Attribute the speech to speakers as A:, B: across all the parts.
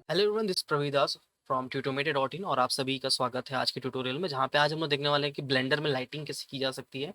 A: Hello everyone, this Pravidas from tutomedia.in और आप सभी का स्वागत है आज के ट्यूटोरियल में, जहाँ पे आज हम लोग देखने वाले हैं कि ब्लेंडर में लाइटिंग कैसे की जा सकती है।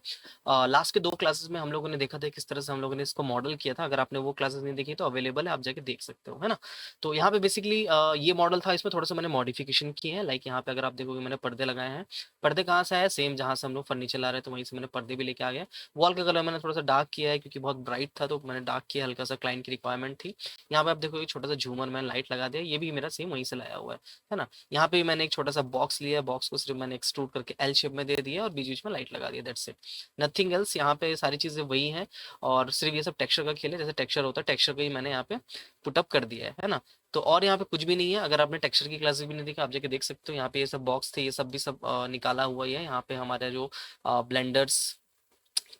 A: लास्ट के दो क्लासेस में हम लोगों ने देखा था किस तरह से हम लोगों ने इसको मॉडल किया था। अगर आपने वो क्लासेस नहीं देखी तो अवेलेबल है, आप जाके देख सकते हो, है ना। तो यहाँ पे बेसिकली ये मॉडल था, इसमें थोड़ा सा मैंने मॉडिफिकेशन की है। लाइक यहाँ पे अगर आप देखोगे मैंने पर्दे लगाए हैं। पर्दे कहाँ से आए? सेम जहाँ से हम लोग फर्नीचर ला रहे थे वहीं से मैंने पर्दे भी लेके आ गए। वॉल का कलर मैंने थोड़ा सा डार्क किया है क्योंकि बहुत ब्राइट था, तो मैंने डार्क किया, हल्का सा क्लाइंट की रिक्वायरमेंट थी। यहाँ पे आप देखो एक छोटा सा झूमर मैंने लाइट लगा दिया, ये भी मेरा सेम वहीं से लाया हुआ है ना। यहाँ पे मैंने एक छोटा सा बॉक्स लिया है, बॉक्स को सिर्फ मैंने एक्सट्रूड करके एल शेप में दे दिया और बीच बीच में लाइट लगा दिया, दैट्स इट, नथिंग एल्स। यहाँ पे सारी चीजें वही हैं और सिर्फ ये सब टेक्सचर का खेल है। जैसे टेक्सचर होता है, टेक्सचर को ही मैंने यहाँ पे पुटअप कर दिया है ना। तो और यहाँ पे कुछ भी नहीं है। अगर आपने टेक्सचर की क्लासेस भी नहीं देखा, आप जाके देख सकते हो। यहाँ पे ये सब बॉक्स थे, ये सब भी सब निकाला हुआ ही है। यहाँ पे हमारा जो ब्लेंडर्स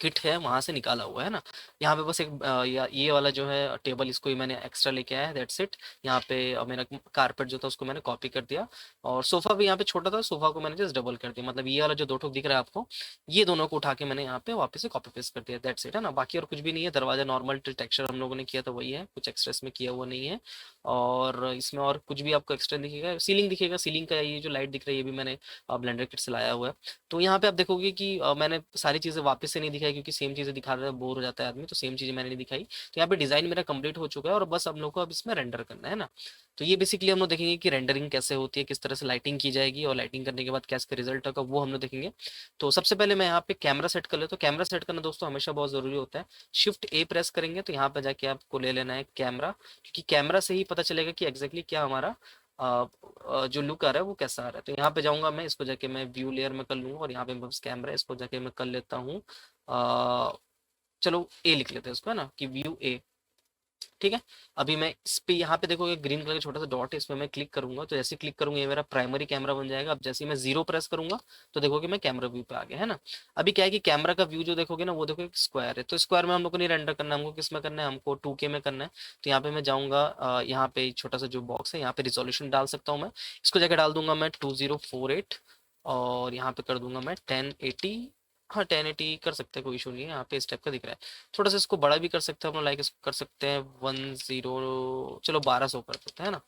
A: किट है वहां से निकाला हुआ है ना। यहाँ पे बस एक ये वाला जो है टेबल, इसको ही मैंने एक्स्ट्रा लेके आया है, दैट्स इट। यहाँ पे मेरा कारपेट जो था उसको मैंने कॉपी कर दिया। और सोफा भी यहाँ पे छोटा था, सोफा को मैंने जस्ट डबल कर दिया। मतलब ये वाला जो दो ठोक दिख रहा है आपको, ये दोनों को उठा के मैंने यहाँ पे वापस से कॉपी पेस्ट कर दिया, दैट्स इट, है ना। बाकी और कुछ भी नहीं है। दरवाजा नॉर्मल टेक्सचर हम लोगों ने किया था वही है, कुछ एक्स्ट्रा इसमें किया हुआ नहीं है। और इसमें और कुछ भी आपको एक्स्ट्रा दिखेगा, सीलिंग दिखेगा। सीलिंग का ये जो लाइट दिख रही है ये भी मैंने ब्लेंडर किट से लाया हुआ है। तो यहाँ पे आप देखोगे कि मैंने सारी चीज़ें वापस से नहीं दिखाई क्योंकि सेम चीज़ें दिखा रहा है बोर हो जाता है आदमी, तो सेम चीज़ें मैंने नहीं दिखाई। तो यहाँ पे डिज़ाइन मेरा कंप्लीट हो चुका है और बस हम लोग को अब इसमें रेंडर करना है ना। तो ये बेसिकली हम लोग देखेंगे कि रेंडरिंग कैसे होती है, किस तरह से लाइटिंग की जाएगी और लाइटिंग करने के बाद क्या इसका रिजल्ट होगा, वो हम लोग देखेंगे। तो सबसे पहले मैं यहाँ पे कैमरा सेट कर लेता हूँ। कैमरा सेट करना दोस्तों हमेशा बहुत ज़रूरी होता है। शिफ्ट ए प्रेस करेंगे तो यहाँ पे जाके आपको ले लेना है कैमरा, क्योंकि कैमरा से ही पता चलेगा कि एग्जैक्टली क्या हमारा जो लुक आ रहा है वो कैसा आ रहा है। तो यहाँ पे जाऊंगा मैं, इसको जाके मैं व्यू लेयर में कर लूंगा और यहाँ पे बस कैमरा, इसको जाके मैं कर लेता हूँ। चलो ए लिख लेते हैं इसको, है ना, कि व्यू ए। ठीक है। अभी मैं इस पे, यहाँ पे देखोगे ग्रीन कलर का छोटा सा डॉट है, इसमें मैं क्लिक करूंगा तो जैसे क्लिक करूंगा ये मेरा प्राइमरी कैमरा बन जाएगा। अब जैसे ही मैं जीरो प्रेस करूंगा तो देखोगे मैं कैमरा व्यू पे आ गया, है ना। अभी क्या है कि कैमरा का व्यू जो देखोगे ना वो देखो एक स्क्वायर है, तो स्क्वायर में हम लोग को नहीं रेंडर करना है, हमको किस में करना है, हमको 2K में करना है। तो यहाँ पे मैं जाऊंगा, यहाँ पे छोटा सा जो बॉक्स है यहाँ पे रिजोल्यूशन डाल सकता हूँ मैं। इसको जाकर डाल दूंगा मैं 2048 और यहाँ पे कर दूंगा मैं 1080। हाँ 1080 कर सकते हैं, कोई इशू नहीं है। यहाँ पे इस टाइप का दिख रहा है। थोड़ा सा इसको बड़ा भी कर सकते हैं अपना, लाइक इसको कर सकते हैं 10, चलो 1200 कर देते हैं ना।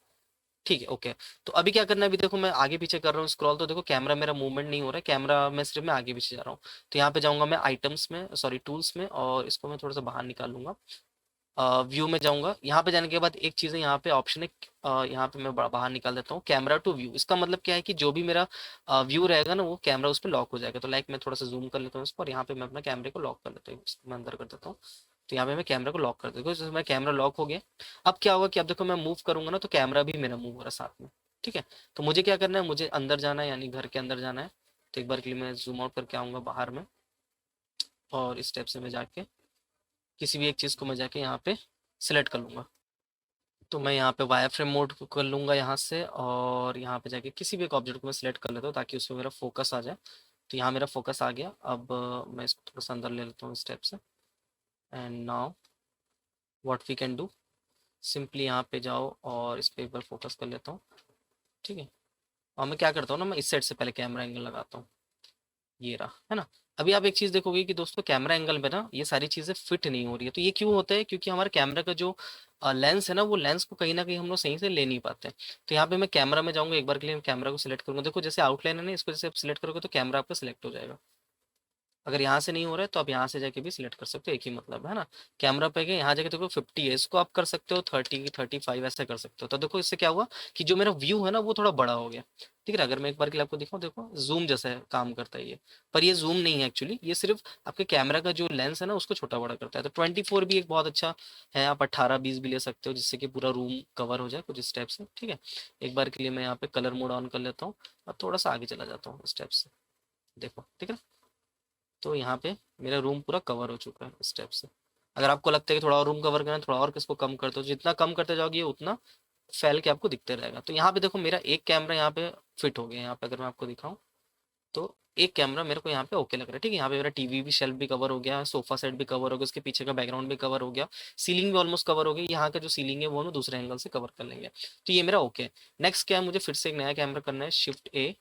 A: ठीक है, ओके। तो अभी क्या करना है, अभी देखो मैं आगे पीछे कर रहा हूँ स्क्रॉल, तो देखो कैमरा मेरा मूवमेंट नहीं हो रहा है, कैमरा में सिर्फ मैं आगे पीछे जा रहा हूँ। तो यहाँ पे जाऊंगा मैं आइटम्स में, सॉरी टूल्स में, और इसको मैं थोड़ा सा बाहर निकाल लूंगा। व्यू में जाऊंगा, यहाँ पे जाने के बाद एक चीज़ है, यहाँ पे ऑप्शन है, यहाँ पे मैं बाहर निकाल देता हूँ कैमरा टू व्यू। इसका मतलब क्या है कि जो भी मेरा व्यू रहेगा ना वो कैमरा उस पर लॉक हो जाएगा। तो लाइक मैं थोड़ा सा जूम कर लेता हूँ इसको और यहाँ पे मैं अपना कैमरे को लॉक कर लेता हूँ, इसको मैं अंदर कर देता हूँ। तो यहाँ पे मैं कैमरा को लॉक कर देता हूँ, जैसे मैं कैमरा लॉक हो गया। अब क्या होगा कि अब देखो मैं मूव करूंगा ना तो कैमरा भी मेरा मूव हो रहा है साथ में। ठीक है। तो मुझे क्या करना है, मुझे अंदर जाना है, यानी घर के अंदर जाना है। तो एक बार के लिए मैं जूम आउट करके आऊंगा बाहर में, और इस स्टेप से मैं जाके किसी भी एक चीज़ को मैं जाके यहाँ पे सिलेक्ट कर लूंगा। तो मैं यहाँ पे वायर फ्रेम मोड को कर लूँगा यहाँ से, और यहाँ पे जाके किसी भी एक ऑब्जेक्ट को मैं सिलेक्ट कर लेता हूँ ताकि उसमें मेरा फोकस आ जाए। तो यहाँ मेरा फोकस आ गया। अब मैं इसको थोड़ा सा अंदर ले लेता हूँ स्टेप से। And now what we can do, simply यहाँ पे जाओ और इस पे एक बार फोकस कर लेता हूँ। ठीक है। और मैं क्या करता हूँ ना, मैं इस साइड से पहले कैमरा एंगल लगाता हूँ, ये रहा, है ना। अभी आप एक चीज देखोगे कि दोस्तों कैमरा एंगल में ना ये सारी चीजें फिट नहीं हो रही है। तो ये क्यों होता है? क्योंकि हमारे कैमरा का जो लेंस है ना, वो लेंस को कहीं ना कहीं हम लोग सही से ले नहीं पाते हैं। तो यहाँ पे मैं कैमरा में जाऊंगा, एक बार के लिए कैमरा को सिलेक्ट करूंगा। देखो जैसे आउटलाइन है ना, इसको जैसे आप सिलेक्ट करोगे तो कैमरा आपका सिलेक्ट हो जाएगा। अगर यहाँ से नहीं हो रहा है तो आप यहाँ से जाके भी सिलेक्ट कर सकते हो, एक ही मतलब है ना। कैमरा पे गए, यहाँ जाके देखो 50 है, इसको आप कर सकते हो 30, 35 ऐसे कर सकते हो। तो देखो इससे क्या हुआ कि जो मेरा व्यू है ना वो थोड़ा बड़ा हो गया। ठीक है। अगर मैं एक बार के लिए आपको दिखाऊं, देखो जूम जैसा काम करता है ये। पर ये जूम नहीं है एक्चुअली, ये सिर्फ आपके कैमरा का जो लेंस है ना उसको छोटा बड़ा करता है। तो 24 भी एक बहुत अच्छा है, आप 18-20 भी ले सकते हो जिससे कि पूरा रूम कवर हो जाए कुछ इस टाइप से। ठीक है। एक बार के लिए मैं यहाँ पे कलर मोड ऑन कर लेता हूँ और थोड़ा सा आगे चला जाता हूँ स्टेप से। देखो ठीक है। तो यहाँ पे मेरा रूम पूरा कवर हो चुका है स्टेप से। अगर आपको लगता है कि थोड़ा और रूम कवर करना है, थोड़ा और किसको कम करते हो, जितना कम करते जाओगे ये उतना फैल के आपको दिखते रहेगा। तो यहाँ पे देखो मेरा एक कैमरा यहाँ पे फिट हो गया। यहाँ पे अगर मैं आपको दिखाऊं तो एक कैमरा मेरे को यहाँ पे ओके लग रहा है। ठीक है। यहाँ पे मेरा टीवी भी, शेल्फ भी कवर हो गया, सोफा सेट भी कवर हो गया, उसके पीछे का बैकग्राउंड भी कवर हो गया, सीलिंग भी ऑलमोस्ट कवर हो गई। यहाँ का जो सीलिंग है वो हम दूसरे एंगल से कवर कर लेंगे। तो ये मेरा ओके है। नेक्स्ट क्या है, मुझे फिर से एक नया कैमरा करना है, शिफ्ट ए,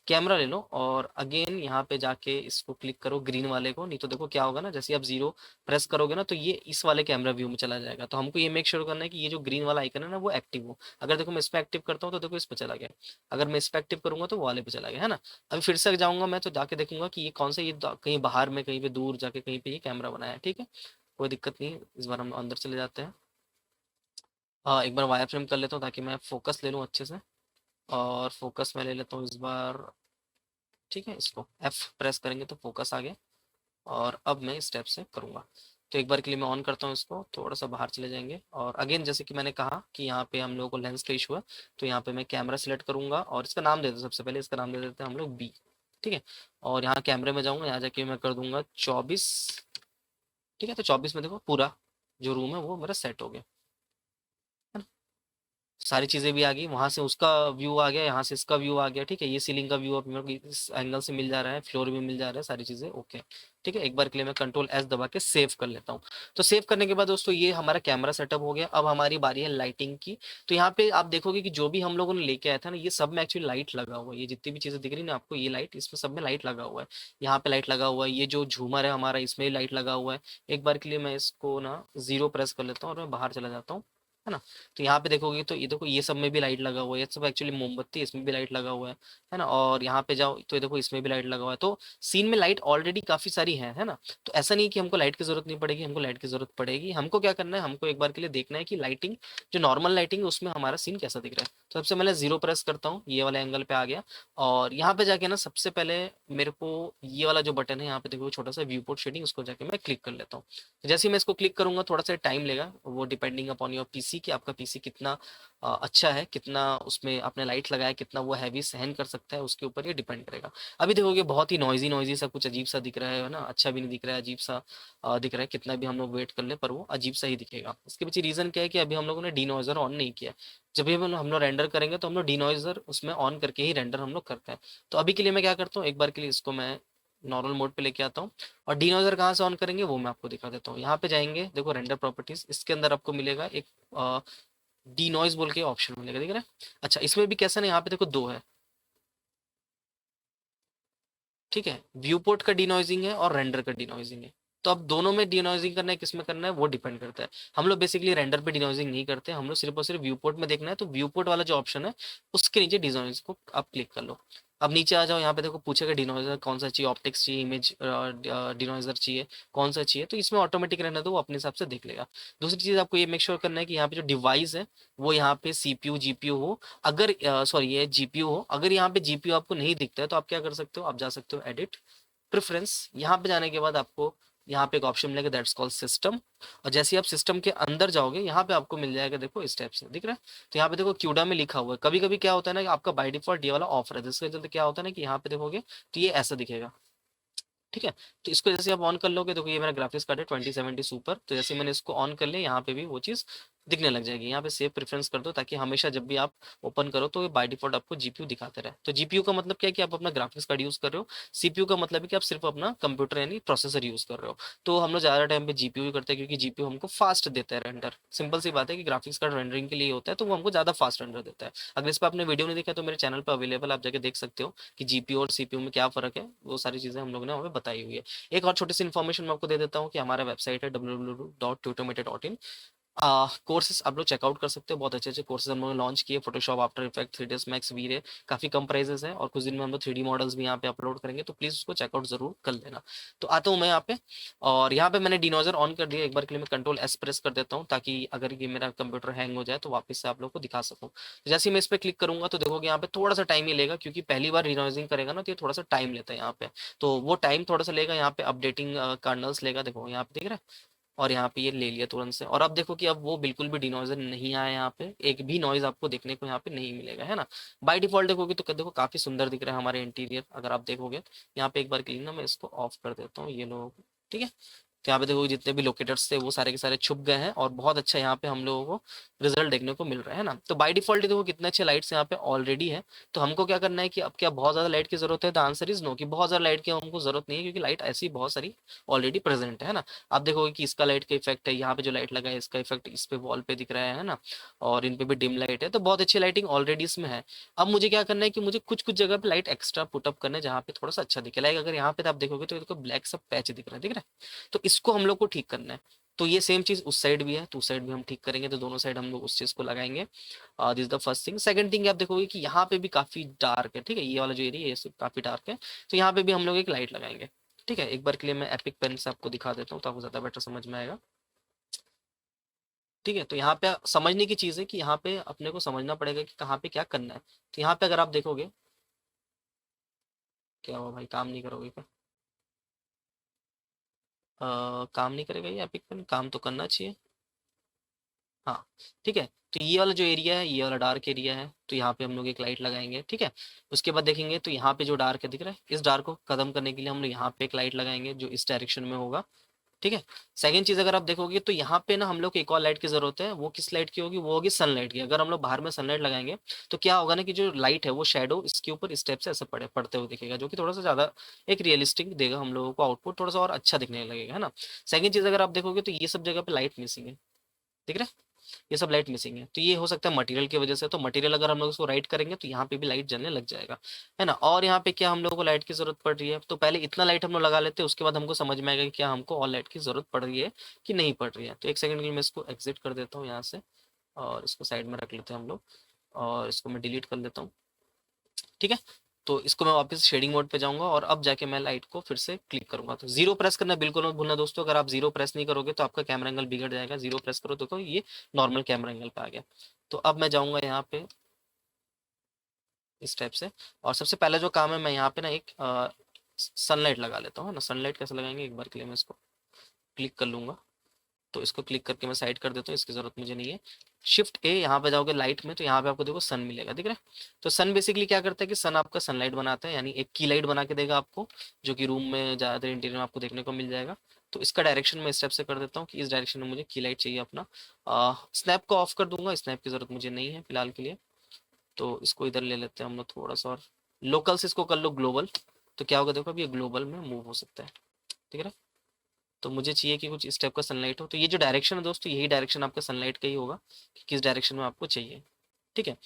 A: कैमरा ले लो और अगेन यहाँ पे जाके इसको क्लिक करो ग्रीन वाले को, नहीं तो देखो क्या होगा ना, जैसे आप जीरो प्रेस करोगे ना तो ये इस वाले कैमरा व्यू में चला जाएगा। तो हमको ये मेक श्योर करना है कि ये जो ग्रीन वाला आइकन है ना वो एक्टिव हो। अगर देखो मैं इस पे एक्टिव करता हूँ तो देखो इस पे चला गया, अगर मैं इस पे एक्टिव करूंगा तो वो वाले पे चला गया, है ना। अभी फिर से जाऊंगा मैं तो जाके देखूंगा कि ये कौन सा, ये कहीं बाहर में कहीं पे दूर जाके कहीं पे ये कैमरा बनाया है, ठीक है। कोई दिक्कत नहीं है, इस बार हम अंदर चले जाते हैं। हाँ, एक बार वायर फ्रेम कर लेता हूँ ताकि मैं फोकस ले लूँ अच्छे से। और फोकस मैं ले लेता हूँ इस बार, ठीक है। इसको एफ प्रेस करेंगे तो फोकस आ गया। और अब मैं इस स्टेप से करूँगा। तो एक बार के लिए मैं ऑन करता हूँ इसको, थोड़ा सा बाहर चले जाएंगे और अगेन जैसे कि मैंने कहा कि यहाँ पे हम लोगों को लेंस का इशू है, तो यहाँ पे मैं कैमरा सेलेक्ट करूंगा और इसका नाम दे देते, सबसे पहले इसका नाम दे देते हैं हम लोग बी, ठीक है। और यहाँ कैमरे में जाऊंगा, यहाँ जाके मैं कर दूंगा 24, ठीक है। तो 24 में देखो पूरा जो रूम है वो मेरा सेट हो गया, है ना। सारी चीज़ें भी आ गई, वहाँ से उसका व्यू आ गया, यहाँ से इसका व्यू आ गया, ठीक है। ये सीलिंग का व्यू अब मेरे को इस एंगल से मिल जा रहा है, फ्लोर भी मिल जा रहा है, सारी चीज़ें ओके, ठीक है। एक बार के लिए मैं कंट्रोल एस दबा के सेव कर लेता हूँ। तो सेव करने के बाद दोस्तों ये हमारा कैमरा सेटअप हो गया। अब हमारी बारी है लाइटिंग की। तो यहाँ पे आप देखोगे कि जो भी हम लोगों ने लेके आया था ना, ये सब में एक्चुअली लाइट लगा हुआ है। ये जितनी भी चीज़ें दिख रही है ना आपको, ये लाइट, इसमें सब में लाइट लगा हुआ है। यहाँ पे लाइट लगा हुआ है, ये जो झूमर है हमारा इसमें लाइट लगा हुआ है। एक बार के लिए मैं इसको ना जीरो प्रेस कर लेता हूँ और मैं बाहर चला जाता हूँ, है ना। तो यहाँ पे देखोगे तो ये देखो ये सब में भी लाइट लगा हुआ है, ये सब एक्चुअली मोमबत्ती है, इसमें भी लाइट लगा हुआ है ना। और यहाँ पे जाओ तो ये देखो इसमें भी लाइट लगा हुआ है। तो सीन में लाइट ऑलरेडी काफी सारी है ना। तो ऐसा नहीं कि हमको लाइट की जरूरत नहीं पड़ेगी, हमको लाइट की जरूरत पड़ेगी। हमको क्या करना है, हमको एक बार के लिए देखना है कि लाइटिंग, जो नॉर्मल लाइटिंग है उसमें हमारा सीन कैसा दिख रहा है। तो सबसे पहले जीरो प्रेस करता हूँ, ये वाला एंगल पे आ गया। और यहाँ पे जाके ना सबसे पहले मेरे को ये वाला जो बटन है यहाँ पे देखो छोटा सा व्यू पोर्ट शेडिंग, उसको जाके मैं क्लिक कर लेता हूँ। तो जैसे ही मैं इसको क्लिक करूंगा थोड़ा सा टाइम लेगा, वो डिपेंडिंग अपॉन योर पीसी कि आपका पीसी कितना अच्छा है, कितना उसमें आपने लाइट लगाया, कितना वो हैवी सहन कर सकता है, उसके ऊपर ये डिपेंड करेगा। अभी देखोगे बहुत ही नॉइजी नॉइजी सा कुछ अजीब सा दिख रहा है ना, अच्छा भी नहीं दिख रहा है, अजीब सा दिख रहा है। कितना भी हम लोग वेट कर ले पर वो अजीब सा ही दिखेगा। इसके पीछे रीजन क्या है कि अभी हम लोगों ने डीनॉइजर ऑन नहीं किया। जब भी हम लोग रेंडर करेंगे तो हम लोग डीनॉइजर उसमें ऑन करके ही रेंडर हम लोग करते हैं। तो अभी के लिए मैं क्या करता हूँ, एक बार के लिए इसको मैं नॉर्मल मोड पे लेके आता हूँ। और डीनॉइजर कहाँ से ऑन करेंगे वो मैं आपको दिखा देता हूँ। यहाँ पे जाएंगे, देखो रेंडर प्रॉपर्टीज, इसके अंदर आपको मिलेगा एक डी नॉइज बोल के ऑप्शन मिलेगा, दिख रहा है। अच्छा इसमें भी कैसा ना, यहाँ पे देखो दो है, ठीक है। व्यू पोर्ट का डीनॉइजिंग है और रेंडर का डीनॉइजिंग है। तो अब दोनों में डीनॉइजिंग करना है, किस में करना है वो डिपेंड करता है। हम लोग बेसिकली रेंडर पे डीनॉइजिंग नहीं करते, हम लोग सिर्फ और सिर्फ व्यू पोर्ट में देखना है। तो व्यू पोर्ट वाला जो ऑप्शन है उसके नीचे डिनॉइज को आप क्लिक कर लो। अब नीचे आ जाओ, यहाँ पे देखो पूछेगा डिनॉइजर कौन सा चाहिए, ऑप्टिक्स चाहिए, इमेज डिनॉइजर चाहिए, कौन सा चाहिए। तो इसमें ऑटोमेटिक रहने दो, वो अपने हिसाब से देख लेगा। दूसरी चीज आपको ये मेक श्योर करना है कि यहाँ पे जो डिवाइस है वो यहाँ पे सीपीयू जीपीयू हो। अगर सॉरी ये जीपीयू हो, अगर यहाँ पे जीपीयू आपको नहीं दिखता है तो आप क्या कर सकते हो, आप जा सकते हो एडिट प्रेफरेंस। यहाँ पे जाने के बाद आपको यहाँ पे एक ऑप्शन मिलेगा दैट्स कॉल्ड सिस्टम। और जैसे ही आप सिस्टम के अंदर जाओगे यहाँ पे आपको मिल जाएगा, देखो इस टाइप से दिख रहा है। तो यहाँ पे देखो क्यूडा में लिखा हुआ है। कभी कभी क्या होता है ना कि आपका बाय डिफॉल्ट ये वाला ऑफ रहता है, जिसके चलते क्या होता है ना कि यहाँ पे देखोगे तो ये ऐसा दिखेगा, ठीक है। तो इसको जैसे आप ऑन कर लोगे, देखो ये मेरा ग्राफिक्स कार्ड है 2070 सुपर। तो जैसे मैंने इसको ऑन कर लिया, यहाँ पे भी वो चीज़ दिखने लग जाएगी। यहाँ पे सेव प्रेफरेंस कर दो ताकि हमेशा जब भी आप ओपन करो तो ये बाय डिफॉल्ट आपको जीपीयू दिखाते रहे। तो जीपीयू का मतलब क्या है कि आप अपना ग्राफिक्स कार्ड यूज कर रहे हो। सीपीयू का मतलब है कि आप सिर्फ अपना कंप्यूटर यानी प्रोसेसर यूज कर रहे हो। तो हम लोग ज़्यादा टाइम पे जीपीयू करते हैं क्योंकि जीपीयू हमको फास्ट देता है रेंडर। सिंपल सी बात है कि ग्राफिक्स कार्ड रेंडरिंग के लिए होता है तो वो हमको ज़्यादा फास्ट रेंडर देता है। अगर इस पर आपने वीडियो नहीं देखा तो मेरे चैनल पर अवेलेबल, आप जाके देख सकते हो कि जीपीयू और सीपीयू में क्या फर्क है। वो सारी चीज़ें हम लोगों ने वहाँ पे बताई हुई है। एक और छोटी सी इन्फॉर्मेशन मैं आपको दे देता हूँ कि हमारा वेबसाइट है www.tutometer.in। कोर्सेस आप लोग चेकआउट कर सकते हो, बहुत अच्छे अच्छे कोर्सेज हम लोगों ने लॉन्च किए। Photoshop, after effect, 3ds max, V ray, काफी कम प्राइजेस है। और कुछ दिन में हम लोग 3D मॉडल्स भी यहाँ पे अपलोड करेंगे, तो प्लीज उसको चेकआउट जरूर कर लेना। तो आता हूँ मैं यहाँ पे, और यहाँ पे मैंने डिनोजर ऑन कर दिया। एक बार के लिए मैं कंट्रोल एस प्रेस कर देता हूँ ताकि अगर ये मेरा कंप्यूटर हैंग हो जाए तो वापस से आप लोग को दिखा सकूँ। जैसे ही मैं इस पर क्लिक करूंगा तो देखोगे यहाँ पे थोड़ा सा टाइम ही लेगा, क्योंकि पहली बार रिनोइजिंग करेगा ना तो ये थोड़ा सा टाइम लेता है यहाँ पे। तो वो टाइम थोड़ा सा लेगा, यहाँ पे अपडेटिंग कर्नल्स लेगा, देखो यहाँ पे दिख रहा है। और यहाँ पे ये ले लिया तुरंत से। और अब देखो कि अब वो बिल्कुल भी डिनॉइजर नहीं आया, यहाँ पे एक भी नॉइज आपको देखने को यहाँ पे नहीं मिलेगा, है ना। बाय डिफॉल्ट देखोगे तो देखो काफी सुंदर दिख रहा है हमारे इंटीरियर। अगर आप देखोगे यहाँ पे एक बार क्लीन ना, मैं इसको ऑफ कर देता हूँ, ये लोग, ठीक है। तो यहाँ पे देखो जितने भी लोकेटर्स थे वो सारे के सारे छुप गए हैं और बहुत अच्छा यहाँ पे हम लोगों को रिजल्ट देखने को मिल रहा है ना। तो बाय डिफॉल्ट देखो कितने अच्छे लाइट्स यहाँ पे ऑलरेडी है। तो हमको क्या करना है कि अब क्या बहुत ज्यादा लाइट की जरूरत है? द आंसर इज नो, कि बहुत ज्यादा लाइट की हमको जरूरत नहीं है, क्योंकि लाइट ऐसी बहुत सारी ऑलरेडी प्रेजेंट है ना। आप देखोगे कि इसका लाइट का इफेक्ट है, यहाँ पे जो लाइट लगा है इसका इफेक्ट इस पे वॉल पे दिख रहा है ना, और इन पे भी डिम लाइट है, तो बहुत अच्छी लाइटिंग ऑलरेडी इसमें है। अब मुझे क्या करना है कि मुझे कुछ कुछ जगह पे लाइट एक्स्ट्रा पुटअप करना है जहाँ पे थोड़ा सा अच्छा दिखे। लाइक अगर यहाँ पे आप देखोगे तो देखो ब्लैक सा पैच दिख रहा है, तो इसको हम लोग को ठीक करना है। तो ये सेम चीज उस साइड भी है, तो उस साइड भी हम ठीक करेंगे, तो दोनों साइड हम लोग उस चीज को लगाएंगे। This the first thing. Second thing आप देखोगे कि यहाँ पे भी काफी डार्क है, ठीक है, ये वाला जो एरिया है ये सब काफी डार्क है, तो यहाँ पे भी हम लोग एक लाइट लगाएंगे। ठीक है, एक बार के लिए मैं एपिक पेन से आपको दिखा देता हूँ तो आपको ज्यादा बेटर समझ में आएगा। ठीक है, तो यहाँ पे समझने की चीज है कि यहाँ पे अपने को समझना पड़ेगा कि कहाँ पे क्या करना है। तो यहाँ पे अगर आप देखोगे, क्या हुआ भाई, काम नहीं करोगे क्या? काम नहीं करेगा ये एपिक पेन? काम तो करना चाहिए। हाँ, ठीक है। तो ये वाला जो एरिया है ये वाला डार्क एरिया है, तो यहाँ पे हम लोग एक लाइट लगाएंगे। ठीक है, उसके बाद देखेंगे तो यहाँ पे जो डार्क है दिख रहा है, इस डार्क को खत्म करने के लिए हम लोग यहाँ पे एक लाइट लगाएंगे जो इस डायरेक्शन में होगा। ठीक है। सेकंड चीज अगर आप देखोगे तो यहाँ पे ना हम लोग को एक और लाइट की जरूरत है। वो किस लाइट की होगी? वो होगी सनलाइट की। अगर हम लोग बाहर में सनलाइट लगाएंगे तो क्या होगा ना कि जो लाइट है वो शेडो इसके ऊपर इस टाइप से ऐसे पड़ते हुए दिखेगा, जो कि थोड़ा सा ज्यादा एक रियलिस्टिक देगा हम लोगों को, आउटपुट थोड़ा सा और अच्छा दिखने लगेगा, है ना। सेकंड चीज अगर आप देखोगे तो ये सब जगह पे लाइट मिसिंग है, दिख रहा है, ये सब लाइट मिसिंग है, तो ये हो सकता है मटेरियल की वजह से। तो मटेरियल अगर हम लोग इसको राइट करेंगे तो यहाँ पे भी लाइट जलने लग जाएगा, है ना। और यहाँ पे क्या हम लोगों को लाइट की जरूरत पड़ रही है, तो पहले इतना लाइट हम लोग लगा लेते हैं, उसके बाद हमको समझ में आएगा कि क्या हमको और लाइट की जरूरत पड़ रही है कि नहीं पड़ रही है। तो एक सेकंड के लिए मैं इसको एग्जिट कर देता हूँ यहाँ से, और इसको साइड में रख लेते हैं हम लोग, और इसको मैं डिलीट कर लेता हूँ। ठीक है, तो इसको मैं वापस शेडिंग मोड पे जाऊंगा और अब जाके मैं लाइट को फिर से क्लिक करूंगा। तो जीरो प्रेस करना बिल्कुल मत भूलना दोस्तों, अगर आप जीरो प्रेस नहीं करोगे तो आपका कैमरा एंगल बिगड़ जाएगा। जीरो प्रेस करो तो ये नॉर्मल कैमरा एंगल पे आ गया। तो अब मैं जाऊंगा यहाँ पे इस टाइप से, और सबसे पहला जो काम है मैं यहाँ पे ना एक सनलाइट लगा लेता हूँ, है ना। सनलाइट कैसे लगाएंगे, एक बार के लिए मैं इसको क्लिक कर लूंगा। तो इसको क्लिक करके मैं साइड कर देता हूँ, इसकी जरूरत मुझे नहीं है। शिफ्ट ए, यहाँ पे जाओगे लाइट में तो यहाँ पे आपको देखो सन मिलेगा, दिख रहा है। तो सन बेसिकली क्या करता है कि सन आपका सनलाइट बनाता है, यानी एक की लाइट बना के देगा आपको, जो कि रूम में ज़्यादातर इंटीरियर में आपको देखने को मिल जाएगा। तो इसका डायरेक्शन मैं इस स्टेप से कर देता हूँ कि इस डायरेक्शन में मुझे की लाइट चाहिए अपना। स्नैप को ऑफ कर दूंगा, स्नैप की जरूरत मुझे नहीं है फिलहाल के लिए। तो इसको इधर ले लेते हैं हम लोग थोड़ा सा, और लोकल से इसको कर लो ग्लोबल। तो क्या होगा देखो, अभी ये ग्लोबल में मूव हो सकता है, ठीक है। तो मुझे चाहिए कि कुछ इस टाइप का सनलाइट हो, तो ये जो डायरेक्शन है दोस्तों यही डायरेक्शन आपका सनलाइट का ही होगा कि किस डायरेक्शन में आपको चाहिए। ठीक है,